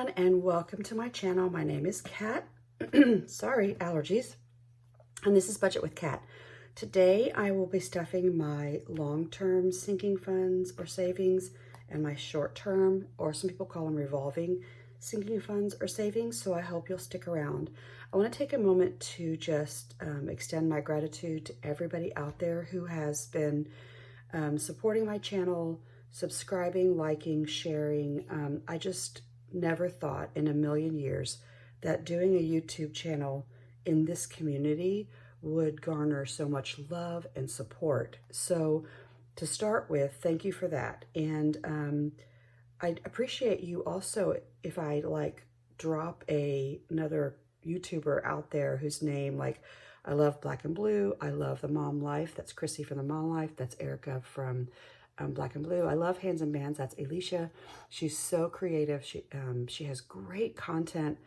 everyone, and welcome to my channel. My name is Kat. Sorry, allergies. And this is Budget with Kat. Today I will be stuffing my long-term sinking funds or savings and my short-term, or some people call them revolving sinking funds or savings, so I hope you'll stick around. I want to take a moment to just extend my gratitude to everybody out there who has been supporting my channel, subscribing, liking, sharing. I just never thought in a million years that doing a YouTube channel in this community would garner so much love and support. So to start with, thank you for that. And I'd appreciate you also if I drop another YouTuber out there whose name, I love Black and Blue. I love the Mom Life. That's Chrissy from the Mom Life. That's Erica from Black and Blue. I love Hands and Bands. That's Alicia. She's so creative. She has great content.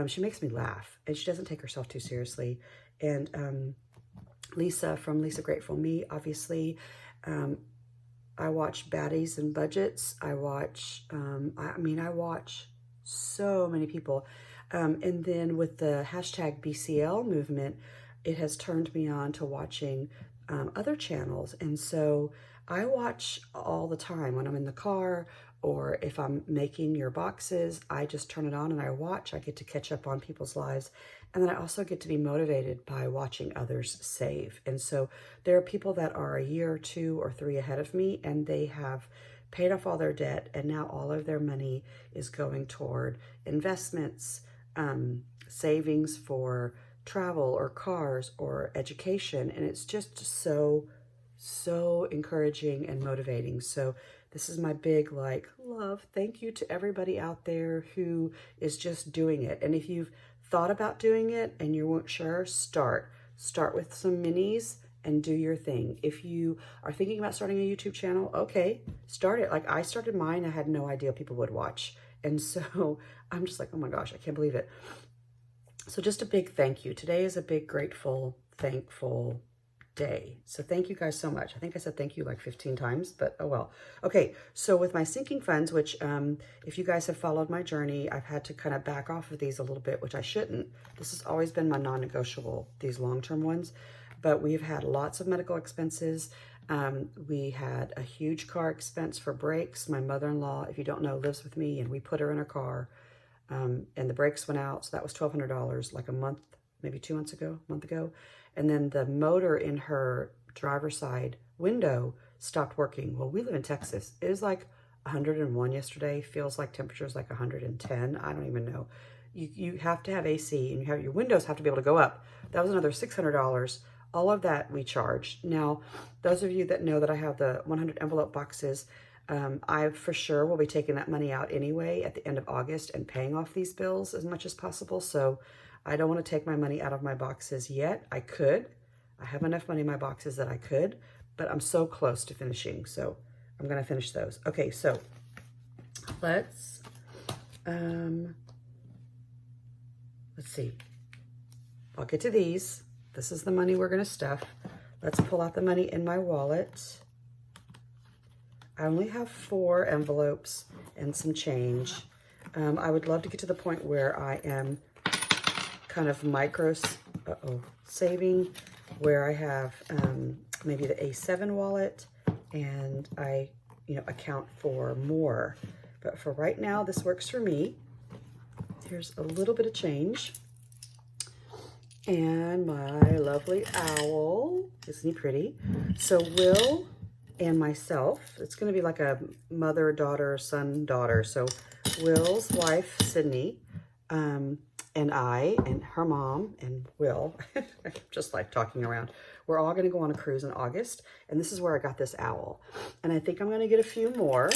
She makes me laugh, and she doesn't take herself too seriously. And Lisa from Lisa Grateful Me, obviously. I watch Baddies and Budgets. I watch, I watch so many people. And then with the hashtag BCL movement, it has turned me on to watching other channels. And so I watch all the time when I'm in the car, or if I'm making your boxes, I just turn it on and I watch. I get to catch up on people's lives. And then I also get to be motivated by watching others save. And so there are people that are a year or 2 or 3 ahead of me, and they have paid off all their debt, and now all of their money is going toward investments, savings for travel or cars or education. And it's just so encouraging and motivating. So this is my big love. Thank you to everybody out there who is just doing it. And if you've thought about doing it and you weren't sure, start with some minis and do your thing. If you are thinking about starting a YouTube channel, okay, start it. Like I started mine, I had no idea people would watch. And so I'm just like, oh my gosh, I can't believe it. So just a big thank you. Today is a big, grateful, thankful day. So thank you guys so much. I think I said thank you like 15 times, but oh well. Okay, so with my sinking funds, which if you guys have followed my journey, I've had to kind of back off of these a little bit, which I shouldn't. This has always been my non-negotiable, these long-term ones. But we've had lots of medical expenses. We had a huge car expense for brakes. My mother-in-law, if you don't know, lives with me, and we put her in her car. And the brakes went out, so that was $1,200 like a month, maybe 2 months ago, a month ago. And then the motor in her driver's side window stopped working. Well, we live in Texas. It was like 101 yesterday. Feels like temperature's like 110. I don't even know. You have to have AC, and your windows have to be able to go up. That was another $600. All of that we charged. Now, those of you that know that I have the 100 envelope boxes, I for sure will be taking that money out anyway at the end of August and paying off these bills as much as possible. So I don't want to take my money out of my boxes yet. I could. I have enough money in my boxes that I could, but I'm so close to finishing. So I'm going to finish those. Okay, so let's see. I'll get to these. This is the money we're going to stuff. Let's pull out the money in my wallet. I only have 4 envelopes and some change. I would love to get to the point where I am kind of saving, where I have maybe the A7 wallet, and I account for more. But for right now, this works for me. Here's a little bit of change. And my lovely owl. Isn't he pretty? So Will and myself, it's going to be like a mother, daughter, son, daughter. So Will's wife, Sydney, and I, and her mom, and Will, just like talking around, we're all going to go on a cruise in August. And this is where I got this owl. And I think I'm going to get a few more.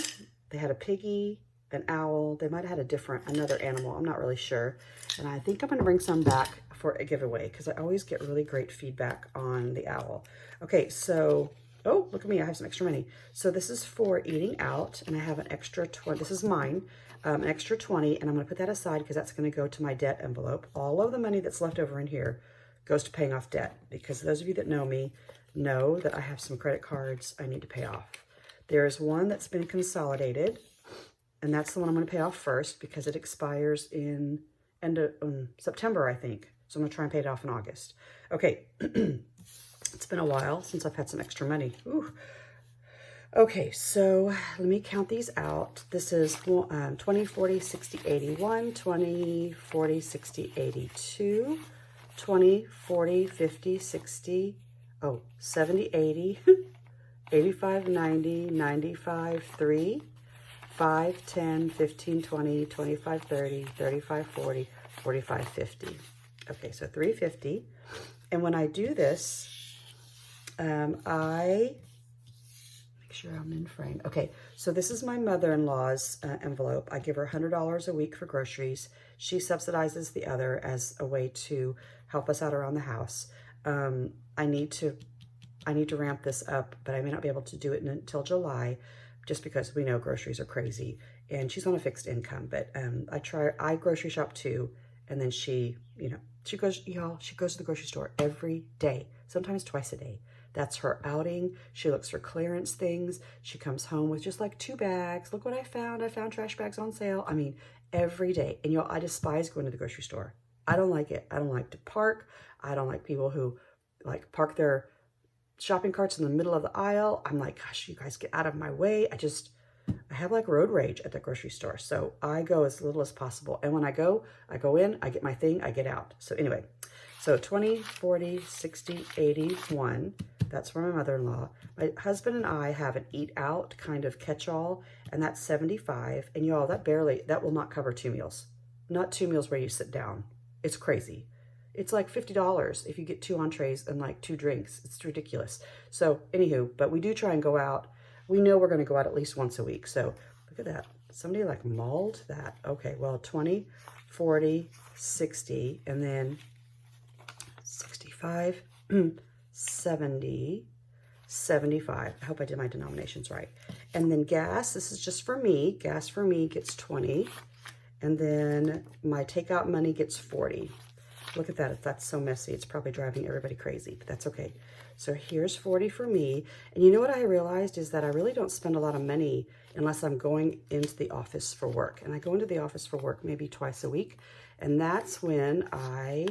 They had a piggy, an owl. They might have had another animal. I'm not really sure. And I think I'm going to bring some back for a giveaway, because I always get really great feedback on the owl. Okay, so, oh, look at me. I have some extra money. So this is for eating out, and I have an extra 20. This is mine, an extra 20, and I'm going to put that aside because that's going to go to my debt envelope. All of the money that's left over in here goes to paying off debt, because those of you that know me know that I have some credit cards I need to pay off. There's one that's been consolidated, And that's the one I'm going to pay off first because it expires in end of September, I think. So I'm going to try and pay it off in August. Okay. It's been a while since I've had some extra money. Ooh. Okay, so let me count these out. This is 20, 40, 60, 81, 20, 40, 60, 82, 20, 40, 50, 60, 70, 80, 85, 90, 95, 3, 5, 10, 15, 20, 25, 30, 35, 40, 45, 50. Okay, so 350. And when I do this, I make sure I'm in frame. Okay, so this is my mother-in-law's envelope. I give her $100 a week for groceries. She subsidizes the other as a way to help us out around the house. I need to ramp this up, but I may not be able to do it until July, just because we know groceries are crazy. And she's on a fixed income, but I grocery shop too. And then she goes to the grocery store every day, sometimes twice a day. That's her outing. She looks for clearance things. She comes home with just like 2 bags. Look what I found. I found trash bags on sale. I mean, every day. And y'all, I despise going to the grocery store. I don't like it. I don't like to park. I don't like people who like park their shopping carts in the middle of the aisle. I'm like, gosh, you guys get out of my way. I have like road rage at the grocery store. So I go as little as possible. And when I go in, I get my thing, I get out. So anyway, so 20, 40, 60, 81. That's for my mother-in-law. My husband and I have an eat out kind of catch-all, and that's 75. And y'all, that will not cover 2 meals. Not 2 meals where you sit down. It's crazy. It's like $50 if you get 2 entrees and like 2 drinks. It's ridiculous. So anywho, but we do try and go out. We know we're going to go out at least once a week. So look at that. Somebody like mauled that. Okay, well, 20, 40, 60, and then 65, 70, 75. I hope I did my denominations right. And then gas, this is just for me. Gas for me gets 20. And then my takeout money gets 40. Look at that. If that's so messy, it's probably driving everybody crazy, but that's okay. So here's 40 for me. And you know what I realized is that I really don't spend a lot of money unless I'm going into the office for work. And I go into the office for work maybe twice a week. And that's when I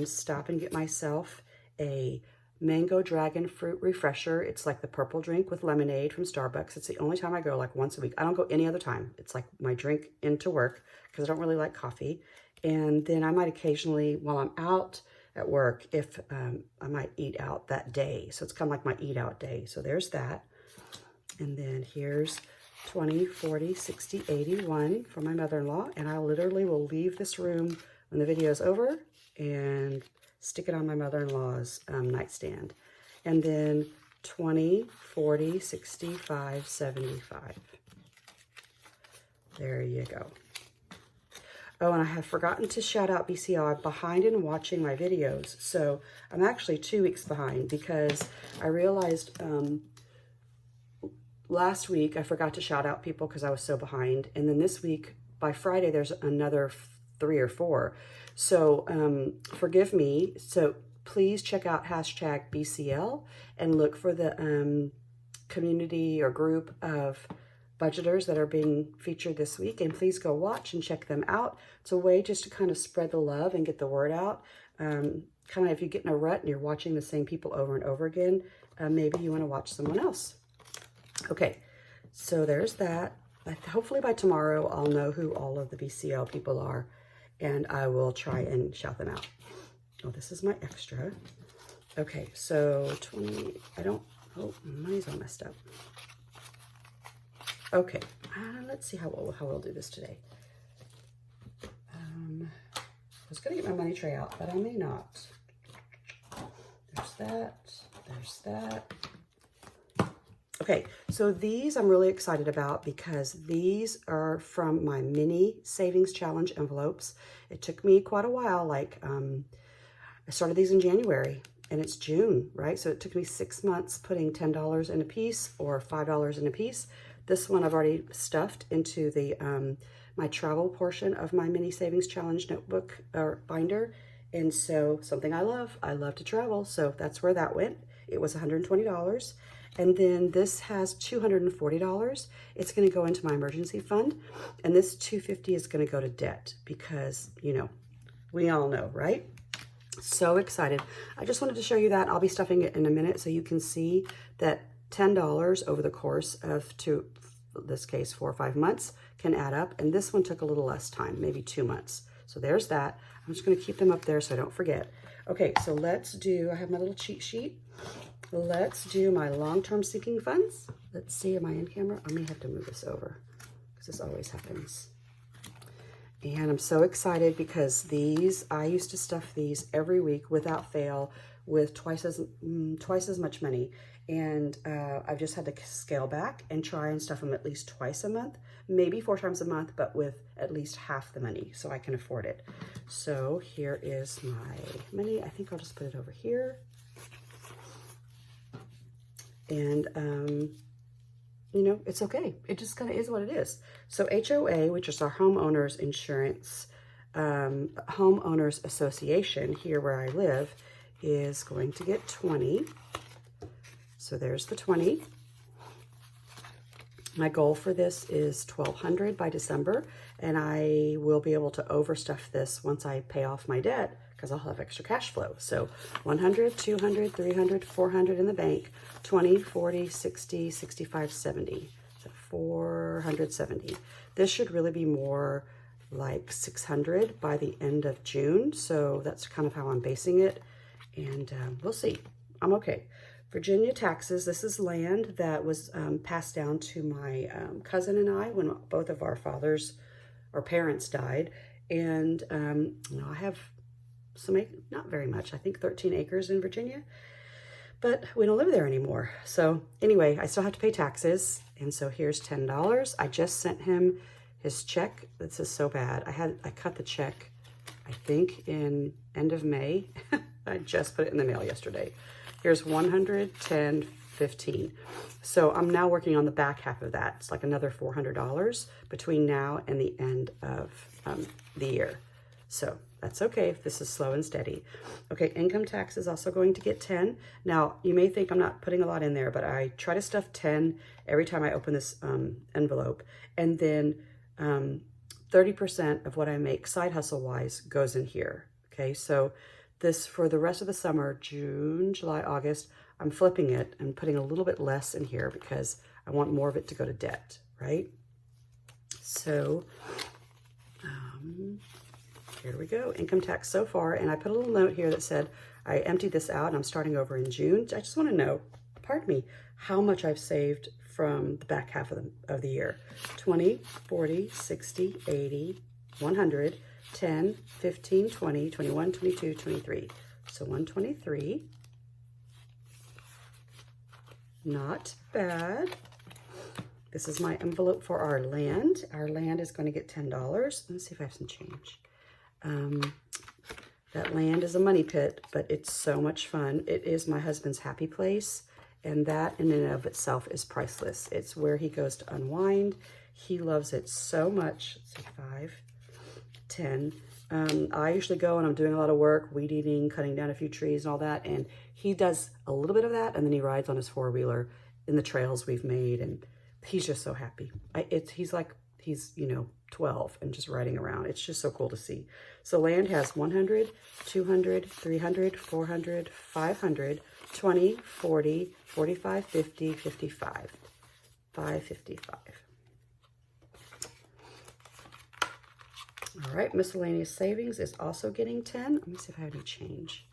stop and get myself a mango dragon fruit refresher. It's like the purple drink with lemonade from Starbucks. It's the only time I go, like once a week. I don't go any other time. It's like my drink into work because I don't really like coffee. And then I might occasionally, while I'm out at work, if I might eat out that day. So it's kind of like my eat out day. So there's that. And then here's 20, 40, 60, 81 for my mother-in-law. And I literally will leave this room when the video is over and stick it on my mother-in-law's nightstand. And then 20, 40, 65, 75. There you go. Oh, and I have forgotten to shout out BCL. I'm behind in watching my videos. So I'm actually 2 weeks behind because I realized last week I forgot to shout out people because I was so behind. And then this week, by Friday, there's another 3 or 4. So forgive me. So please check out hashtag BCL and look for the community or group of budgeters that are being featured this week, and please go watch and check them out. It's a way just to kind of spread the love and get the word out. Kind of if you get in a rut and you're watching the same people over and over again, maybe you want to watch someone else. Okay, so there's that. Hopefully by tomorrow I'll know who all of the BCL people are, and I will try and shout them out. Oh, this is my extra. Okay, so 20, money's all messed up. Okay, let's see how we'll do this today. I was going to get my money tray out, but I may not. There's that. There's that. Okay, so these I'm really excited about because these are from my mini savings challenge envelopes. It took me quite a while. Like I started these in January and it's June, right? So it took me 6 months putting $10 in a piece or $5 in a piece. This one I've already stuffed into the my travel portion of my mini savings challenge notebook or binder. And so something I love to travel. So that's where that went. It was $120. And then this has $240. It's going to go into my emergency fund. And this $250 is going to go to debt because, you know, we all know, right? So excited. I just wanted to show you that. I'll be stuffing it in a minute so you can see that $10 over the course of this case, 4 or 5 months can add up. And this one took a little less time, maybe 2 months. So there's that. I'm just going to keep them up there so I don't forget. Okay, so let's do, I have my little cheat sheet. Let's do my long-term sinking funds. Let's see, am I in camera? I may have to move this over because this always happens. And I'm so excited because these, I used to stuff these every week without fail with twice as much money. And I've just had to scale back and try and stuff them at least twice a month, maybe 4 times a month, but with at least half the money so I can afford it. So here is my money. I think I'll just put it over here. And, you know, it's okay. It just kind of is what it is. So HOA, which is our homeowners insurance, homeowners association here where I live, is going to get 20. So there's the 20. My goal for this is $1,200 by December, and I will be able to overstuff this once I pay off my debt because I'll have extra cash flow. So 100, 200, 300, 400 in the bank, 20, 40, 60, 65, 70. So 470. This should really be more like 600 by the end of June. So that's kind of how I'm basing it. And we'll see. I'm okay. Virginia taxes. This is land that was passed down to my cousin and I when both of our fathers or parents died. And you know, I have some, not very much, I think 13 acres in Virginia, but we don't live there anymore. So anyway, I still have to pay taxes. And so here's $10. I just sent him his check. This is so bad. I cut the check, I think in end of May. I just put it in the mail yesterday. Here's 100, 10, 15. So I'm now working on the back half of that. It's like another $400 between now and the end of the year. So that's okay if this is slow and steady. Okay, income tax is also going to get 10. Now, you may think I'm not putting a lot in there, but I try to stuff 10 every time I open this envelope. And then 30% of what I make side hustle-wise goes in here. Okay, so this, for the rest of the summer, June, July, August, I'm flipping it and putting a little bit less in here because I want more of it to go to debt, right? So here we go, income tax so far. And I put a little note here that said, I emptied this out and I'm starting over in June. I just want to know, pardon me, how much I've saved from the back half of the year. 20, 40, 60, 80, 100, 10, 15, 20, 21, 22, 23. So 123. Not bad. This is my envelope for our land. Our land is going to get $10. Let's see if I have some change. That land is a money pit, but it's so much fun. It is my husband's happy place, and that in and of itself is priceless. It's where he goes to unwind. He loves it so much. Let's see, 5, 10. I usually go and I'm doing a lot of work, weed eating, cutting down a few trees and all that. And he does a little bit of that. And then he rides on his 4-wheeler in the trails we've made. And he's just so happy. He's like, you know, 12 and just riding around. It's just so cool to see. So land has 100, 200, 300, 400, 500, 20, 40, 45, 50, 55, 555. All right, miscellaneous savings is also getting 10. Let me see if I have any change.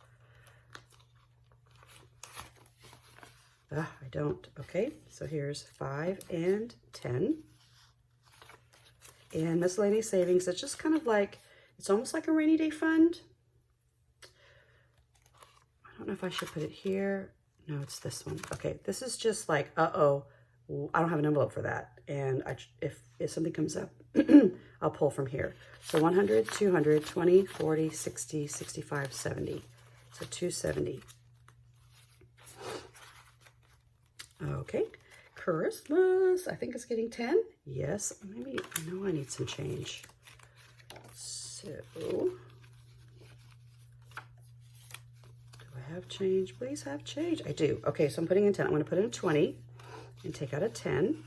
I don't. Okay, so here's 5 and 10. And miscellaneous savings, it's just kind of like, it's almost like a rainy day fund. I don't know if I should put it here. No, it's this one. Okay, this is just like, uh-oh, I don't have an envelope for that. And if something comes up, I'll pull from here. So 100, 200, 20, 40, 60, 65, 70. So 270. Okay, Christmas, I think it's getting 10. Yes, maybe, I know I need some change. So, do I I have change? Please have change. I do. Okay, so I'm putting in 10. I'm going to put in a 20 and take out a 10.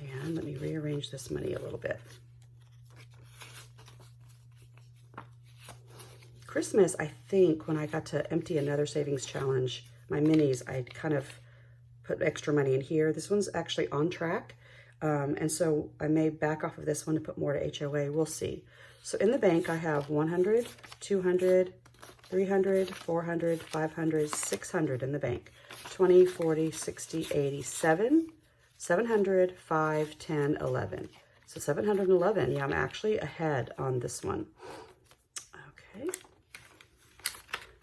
And let me rearrange this money a little bit. Christmas, I think, when I got to empty another savings challenge, my minis, I kind of put extra money in here. This one's actually on track. And so I may back off of this one to put more to HOA. We'll see. So in the bank, I have 100, 200, 300, 400, 500, 600 in the bank. 20, 40, 60, 80, 700, 5, 10, 11. So 711, yeah, I'm actually ahead on this one. Okay.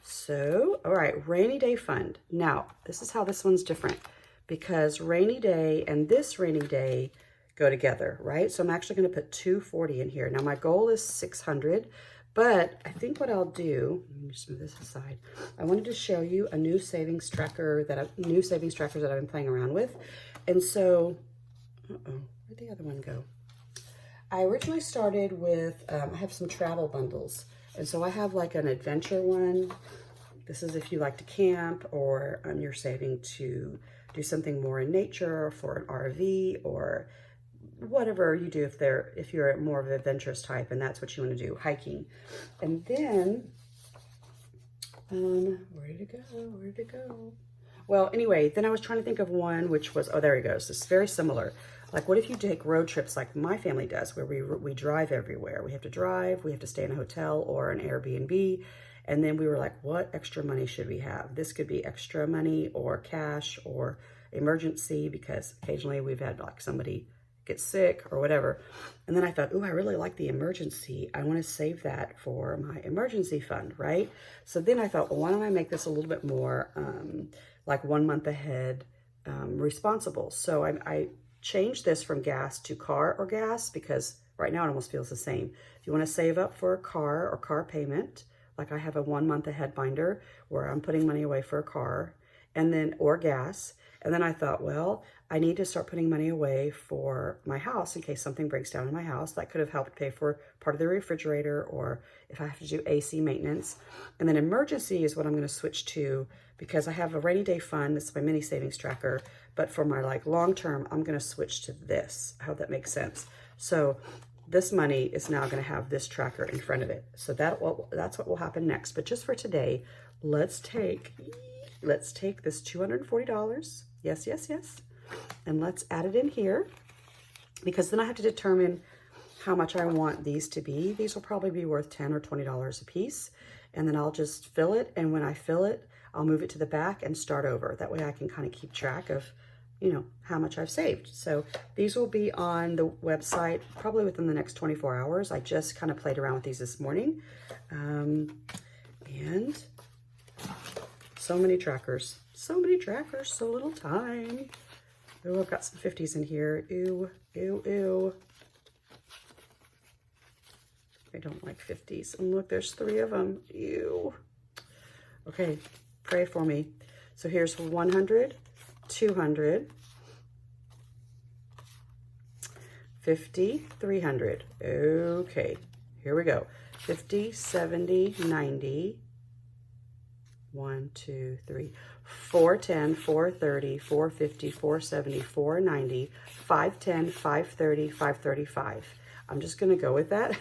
So, all right, rainy day fund. Now, this is how this one's different because rainy day and this rainy day go together, right? So I'm actually going to put 240 in here. Now, my goal is 600, but I think what I'll do, let me just move this aside. I wanted to show you a new savings tracker new savings trackers that I've been playing around with. And so, where'd the other one go? I originally started with, I have some travel bundles. And so I have like an adventure one. This is if you like to camp or you're saving to do something more in nature or for an RV or whatever you do if you're more of an adventurous type and that's what you want to do, hiking. And then, where did it go? Where did it go? Well, anyway, then I was trying to think of one which was, oh, there he goes. It's very similar. Like, what if you take road trips like my family does, where we drive everywhere? We have to drive, we have to stay in a hotel or an Airbnb. And then we were like, what extra money should we have? This could be extra money or cash or emergency, because occasionally we've had like somebody get sick or whatever. And then I thought, oh, I really like the emergency. I want to save that for my emergency fund, right? So then I thought, well, why don't I make this a little bit more like 1 month ahead responsible? So I changed this from gas to car or gas because right now it almost feels the same. If you want to save up for a car or car payment, like I have a 1 month ahead binder where I'm putting money away for a car and then, or gas. And then I thought, well, I need to start putting money away for my house in case something breaks down in my house. That could have helped pay for part of the refrigerator or if I have to do AC maintenance. And then emergency is what I'm going to switch to because I have a rainy day fund. This is my mini savings tracker. But for my like long term, I'm going to switch to this. I hope that makes sense. So this money is now going to have this tracker in front of it. So that's what will happen next. But just for today, let's take this $240. Yes, yes, yes. And let's add it in here because then I have to determine how much I want these to be. These will probably be worth $10 or $20 a piece. And then I'll just fill it. And when I fill it, I'll move it to the back and start over. That way I can kind of keep track of, you know, how much I've saved. So these will be on the website probably within the next 24 hours. I just kind of played around with these this morning. And so many trackers, so little time. Oh, I've got some 50s in here. Ew, ew, ew. I don't like 50s. And look, there's 3 of them. Ew. Okay, pray for me. So here's 100, 200, 50, 300. Okay, here we go. 50, 70, 90. 1, 2, 3, 410, 430, 450, 470, 490, 510, 530, 535. I'm just going to go with that.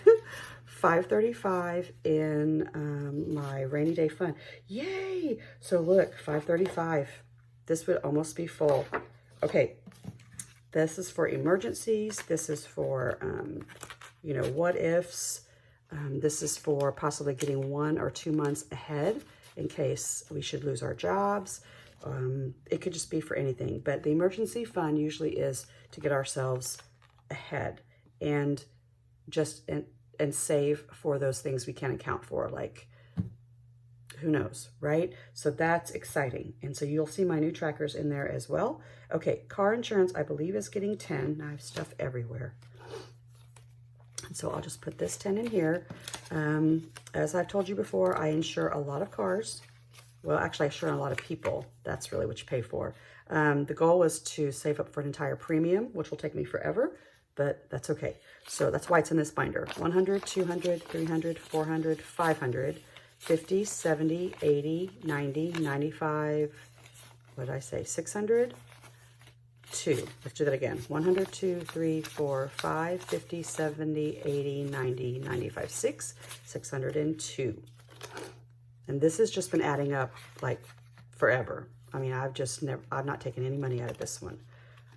535 in my rainy day fund. Yay! So look, 535. This would almost be full. Okay, this is for emergencies. This is for, you know, what ifs. This is for possibly getting 1 or 2 months ahead in case we should lose our jobs. It could just be for anything. But the emergency fund usually is to get ourselves ahead and just and save for those things we can't account for, like who knows, right? So that's exciting. And so you'll see my new trackers in there as well. Okay, car insurance, I believe, is getting 10. Now I have stuff everywhere. And so I'll just put this 10 in here. As I've told you before, I insure a lot of cars. Well, actually, I insure a lot of people. That's really what you pay for. The goal was to save up for an entire premium, which will take me forever, but that's okay. So that's why it's in this binder. 100, 200, 300, 400, 500. 50, 70, 80, 90, 95, what did I say, 600? 2. Let's do that again. 100, 2, 3, 4, 5, 50, 70, 80, 90, 95, 6, 602. And this has just been adding up like forever. I mean, I've not taken any money out of this one.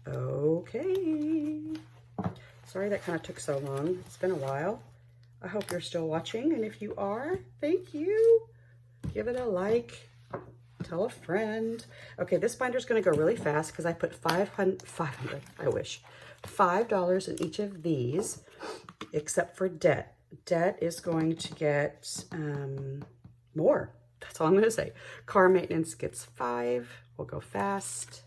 Okay. Sorry that kind of took so long. It's been a while. I hope you're still watching, and if you are, thank you. Give it a like. Tell a friend. Okay, this binder's going to go really fast because I put $500, I wish, $5 in each of these, except for debt. Debt is going to get more. That's all I'm going to say. Car maintenance gets 5. We'll go fast.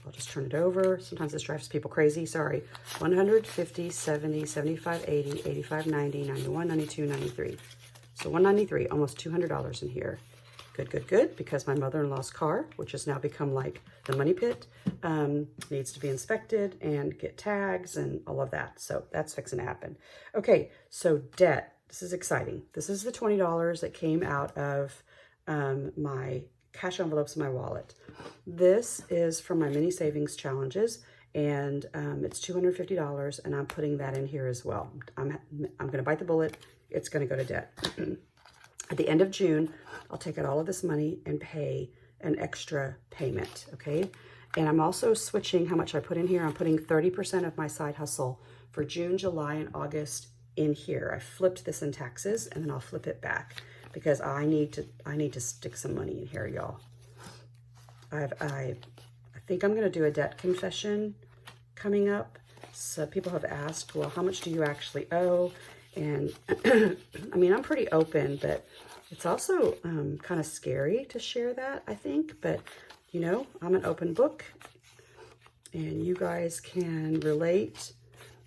I'll just turn it over. Sometimes this drives people crazy. Sorry. 100, 50, 70, 75, 80, 85, 90, 91, 92, 93. So 193, almost $200 in here. Good, good, good, because my mother-in-law's car, which has now become like the money pit, needs to be inspected and get tags and all of that. So that's fixing to happen. Okay, so debt. This is exciting. This is the $20 that came out of my cash envelopes in my wallet. This is from my mini savings challenges, and it's $250, and I'm putting that in here as well. I'm going to bite the bullet. It's going to go to debt. At the end of June, I'll take out all of this money and pay an extra payment, okay? And I'm also switching how much I put in here. I'm putting 30% of my side hustle for June, July, and August in here. I flipped this in taxes, and then I'll flip it back because I need to stick some money in here, y'all. I think I'm going to do a debt confession coming up. So people have asked, well, how much do you actually owe? And I mean, I'm pretty open, but it's also kind of scary to share that, I think. But, you know, I'm an open book, and you guys can relate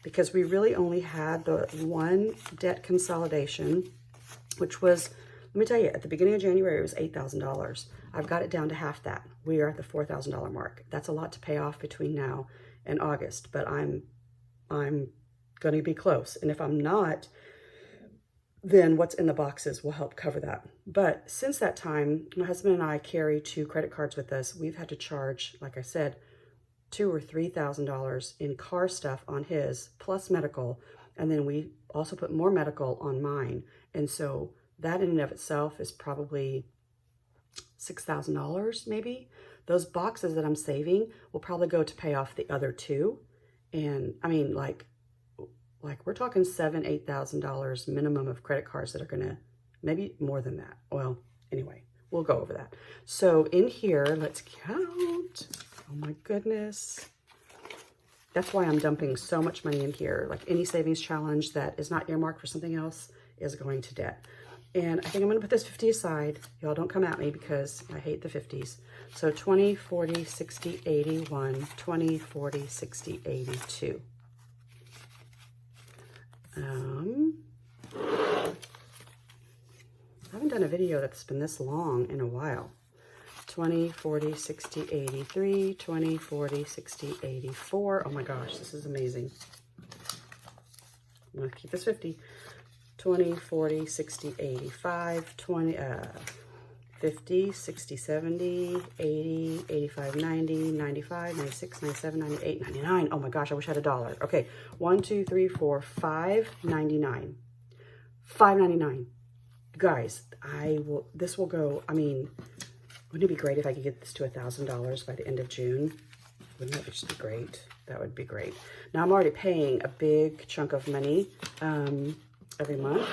because we really only had the one debt consolidation, which was, let me tell you, at the beginning of January, it was $8,000. I've got it down to half that. We are at the $4,000 mark. That's a lot to pay off between now and August, but I'm going to be close. And if I'm not, then what's in the boxes will help cover that. But since that time, my husband and I carry 2 credit cards with us. We've had to charge, like I said, $2,000 or $3,000 in car stuff on his, plus medical. And then we also put more medical on mine. And so that in and of itself is probably $6,000 maybe. Those boxes that I'm saving will probably go to pay off the other 2. And I mean, like we're talking $7,000, $8,000 minimum of credit cards that are gonna, maybe more than that. Well, anyway, we'll go over that. So in here, let's count. Oh my goodness. That's why I'm dumping so much money in here. Like any savings challenge that is not earmarked for something else is going to debt. And I think I'm gonna put this 50 aside. Y'all don't come at me because I hate the 50s. So 20, 40, 60, 81, 20, 40, 60, 82. I haven't done a video that's been this long in a while. 20, 40, 60, 83, 20, 40, 60, 84. Oh my gosh, this is amazing. I'm gonna keep this 50. 20, 40, 60, 85, 20, 50, 60, 70, 80, 85, 90, 95, 96, 97, 98, 99. Oh my gosh, I wish I had $1. Okay, 1, 2, 3, 4, 5, 99. 5.99. Guys, this will go, I mean, wouldn't it be great if I could get this to $1,000 by the end of June? Wouldn't that just be great? That would be great. Now I'm already paying a big chunk of money every month.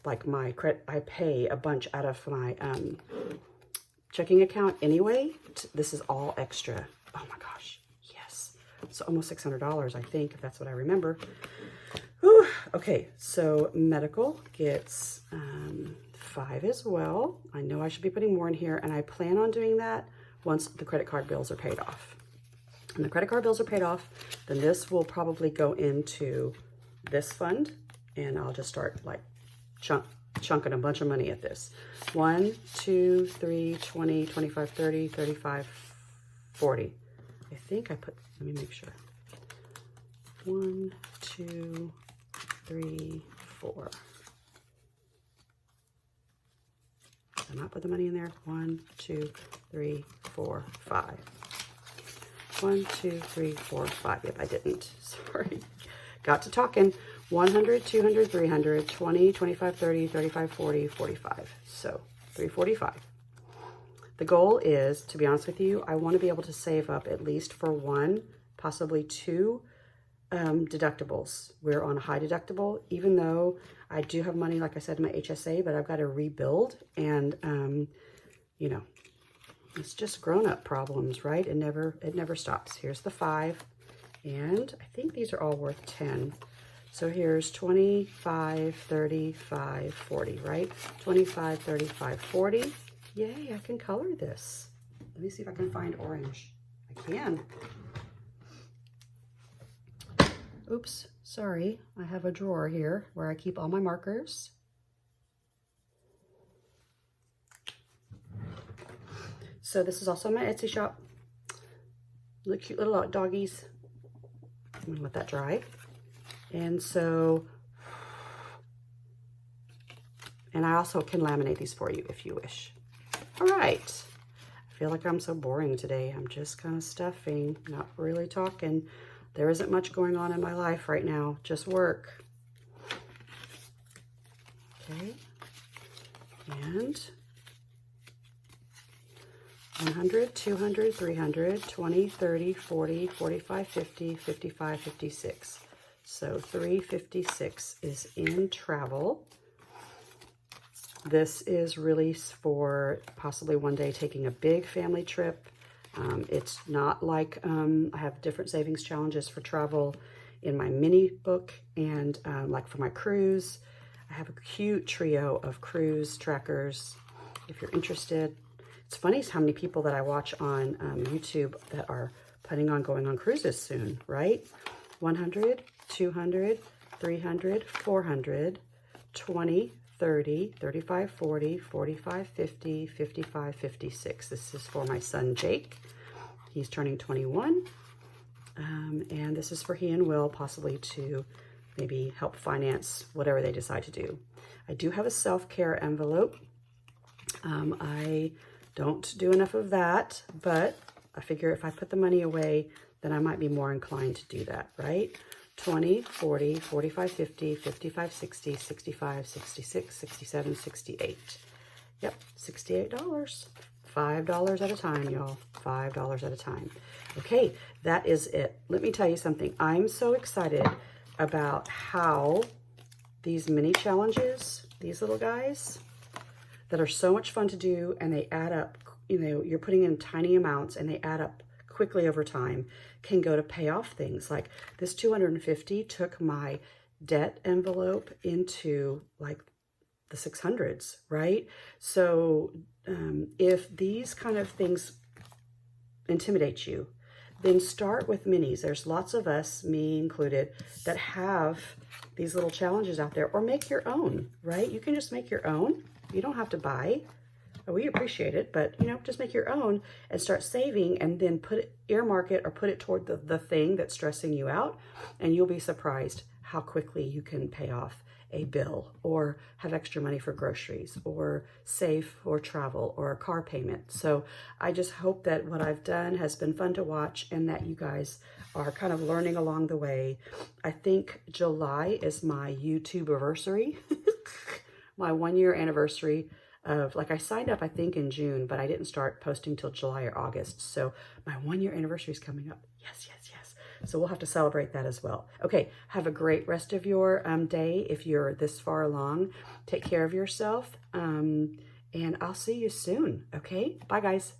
Like my credit, I pay a bunch out of my checking account anyway. This is all extra. Oh my gosh, yes. So almost $600, I think, if that's what I remember. Whew. Okay, so medical gets 5 as well. I know I should be putting more in here, and I plan on doing that once the credit card bills are paid off. When the credit card bills are paid off, then this will probably go into this fund, and I'll just start like chunking a bunch of money at this. 1, 2, 3, 20, 25, 30, 35, 40. I think I put, let me make sure. 1, 2, 3, 4. Did I not put the money in there? 1, 2, 3, 4, 5. 1, 2, 3, 4, 5. Yep, I didn't. Sorry. Got to talking. 100, 200, 300, 20, 25, 30, 35, 40, 45. So 345. The goal is, to be honest with you, I want to be able to save up at least for 1, possibly 2 deductibles. We're on a high deductible, even though I do have money, like I said, in my HSA, but I've got to rebuild. And, you know, it's just grown-up problems, right? It never stops. Here's the 5. And I think these are all worth 10. So here's 25, 35, 40, right? 25, 35, 40. Yay, I can color this. Let me see if I can find orange. I can. Oops, sorry. I have a drawer here where I keep all my markers. So this is also my Etsy shop. Look, cute little doggies. I'm gonna let that dry. And so, and I also can laminate these for you if you wish. All right. I feel like I'm so boring today. I'm just kind of stuffing, not really talking. There isn't much going on in my life right now, just work. Okay. And 100, 200, 300, 20, 30, 40, 45, 50, 55, 56. So 356 is in travel. This is really for possibly one day taking a big family trip. It's not like I have different savings challenges for travel in my mini book, and like for my cruise, I have a cute trio of cruise trackers if you're interested. It's funny how many people that I watch on YouTube that are planning on going on cruises soon, right? 100, 200, 300, 400, 20, 30, 35, 40, 45, 50, 55, 56. This is for my son, Jake. He's turning 21. And this is for he and Will, possibly to maybe help finance whatever they decide to do. I do have a self-care envelope. I don't do enough of that, but I figure if I put the money away, then I might be more inclined to do that, right? 20, 40, 45, 50, 55, 60, 65, 66, 67, 68. Yep, $68. $5 at a time, y'all. $5 at a time. Okay, that is it. Let me tell you something. I'm so excited about how these mini challenges, these little guys that are so much fun to do, and they add up, you know, you're putting in tiny amounts and they add up quickly over time, can go to pay off things. Like this 250 took my debt envelope into like the 600s, right? So if these kind of things intimidate you, then start with minis. There's lots of us, me included, that have these little challenges out there, or make your own, right? You can just make your own. You don't have to buy. We appreciate it, but you know, just make your own and start saving, and then earmark it or put it toward the thing that's stressing you out, and you'll be surprised how quickly you can pay off a bill, or have extra money for groceries, or save for travel, or a car payment. So I just hope that what I've done has been fun to watch, and that you guys are kind of learning along the way. I think July is my YouTube anniversary, my 1-year anniversary of, like, I signed up, I think, in June, but I didn't start posting till July or August. So my 1-year anniversary is coming up. Yes, yes, yes. So we'll have to celebrate that as well. Okay, have a great rest of your day. If you're this far along, take care of yourself. And I'll see you soon. Okay, bye guys.